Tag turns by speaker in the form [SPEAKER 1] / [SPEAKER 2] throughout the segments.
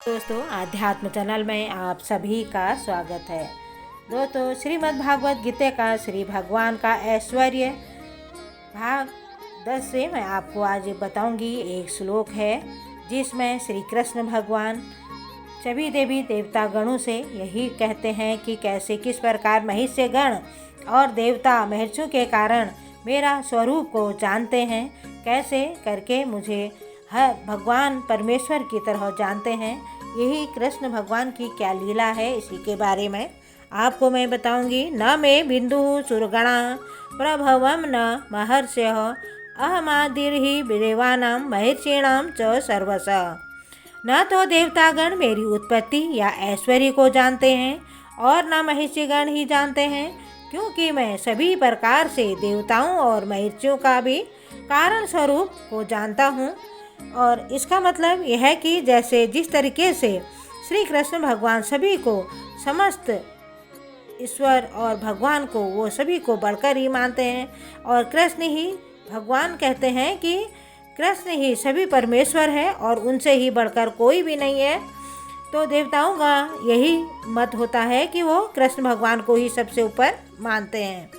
[SPEAKER 1] दोस्तों, आध्यात्म चैनल में आप सभी का स्वागत है। दोस्तों, श्रीमद् भागवत गीता का श्री भगवान का ऐश्वर्य भाग 10 से मैं आपको आज बताऊंगी। एक श्लोक है जिसमें श्री कृष्ण भगवान सभी देवी देवता गणों से यही कहते हैं कि कैसे किस प्रकार महिष्य गण और देवता महर्षियों के कारण मेरा स्वरूप को जानते हैं, कैसे करके मुझे हर भगवान परमेश्वर की तरह जानते हैं। यही कृष्ण भगवान की क्या लीला है, इसी के बारे में आपको मैं बताऊंगी। न मे बिंदु सुरगणा प्रभवम न महर्षय अहमादिर्हि देवानां महर्षिणां च सर्वश। न तो देवतागण मेरी उत्पत्ति या ऐश्वर्य को जानते हैं और न महर्षिगण ही जानते हैं, क्योंकि मैं सभी प्रकार से देवताओं और महर्षियों का भी कारण स्वरूप को जानता हूँ। और इसका मतलब यह है कि जैसे जिस तरीके से श्री कृष्ण भगवान सभी को समस्त ईश्वर और भगवान को वो सभी को बढ़कर ही मानते हैं और कृष्ण ही भगवान कहते हैं कि कृष्ण ही सभी परमेश्वर है और उनसे ही बढ़कर कोई भी नहीं है। तो देवताओं का यही मत होता है कि वो कृष्ण भगवान को ही सबसे ऊपर मानते हैं।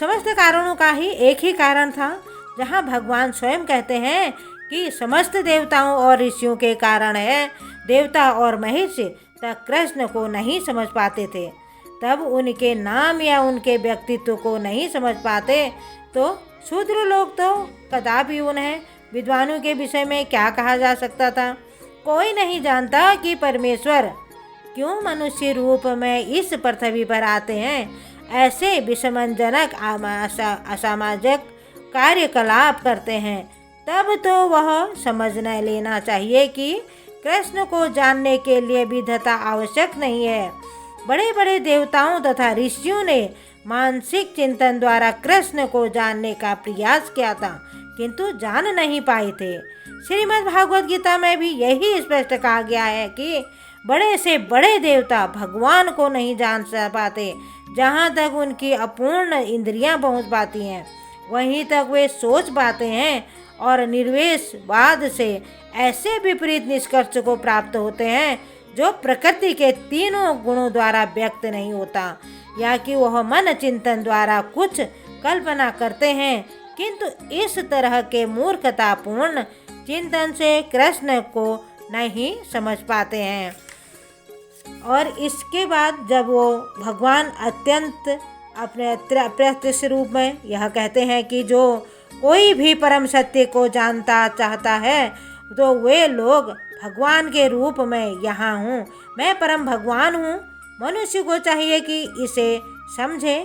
[SPEAKER 1] समस्त कारणों का ही एक ही कारण था, जहाँ भगवान स्वयं कहते हैं कि समस्त देवताओं और ऋषियों के कारण है। देवता और महर्षि तक कृष्ण को नहीं समझ पाते थे, तब उनके नाम या उनके व्यक्तित्व को नहीं समझ पाते, तो शूद्र लोग तो कदापि उन्हें विद्वानों के विषय में क्या कहा जा सकता था। कोई नहीं जानता कि परमेश्वर क्यों मनुष्य रूप में इस पृथ्वी पर आते हैं, ऐसे विषमनजनक असामाजिक कार्यकलाप करते हैं। तब तो वह समझ न लेना चाहिए कि कृष्ण को जानने के लिए विधता आवश्यक नहीं है। बड़े बड़े देवताओं तथा ऋषियों ने मानसिक चिंतन द्वारा कृष्ण को जानने का प्रयास किया था, किंतु जान नहीं पाए थे। श्रीमद् भागवत गीता में भी यही स्पष्ट कहा गया है कि बड़े से बड़े देवता भगवान को नहीं जान पाते। जहाँ तक उनकी अपूर्ण इंद्रियां पहुँच पाती हैं, वहीं तक वे सोच पाते हैं और निर्वेशवाद से ऐसे विपरीत निष्कर्ष को प्राप्त होते हैं जो प्रकृति के तीनों गुणों द्वारा व्यक्त नहीं होता, या कि वह मन चिंतन द्वारा कुछ कल्पना करते हैं, किंतु इस तरह के मूर्खतापूर्ण चिंतन से कृष्ण को नहीं समझ पाते हैं। और इसके बाद जब वो भगवान अत्यंत अपने अप्रत्यक्ष रूप में यह कहते हैं कि जो कोई भी परम सत्य को जानता चाहता है, तो वे लोग भगवान के रूप में यहाँ हूँ, मैं परम भगवान हूँ। मनुष्य को चाहिए कि इसे समझे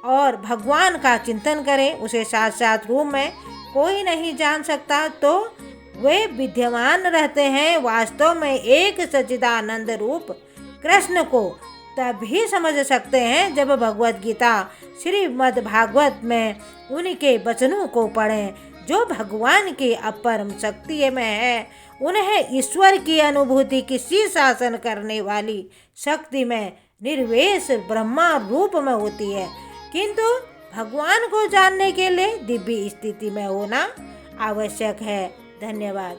[SPEAKER 1] और भगवान का चिंतन करे। उसे साक्षात रूप में कोई नहीं जान सकता, तो वे विद्यमान रहते हैं। वास्तव में एक सच्चिदानंद रूप कृष्ण को तभी समझ सकते हैं जब भगवत गीता श्रीमद् भागवत में उनके वचनों को पढ़ें, जो भगवान की अपरम शक्ति में है। उन्हें ईश्वर की अनुभूति किसी शासन करने वाली शक्ति में निर्वेश ब्रह्मा रूप में होती है, किंतु भगवान को जानने के लिए दिव्य स्थिति में होना आवश्यक है। धन्यवाद।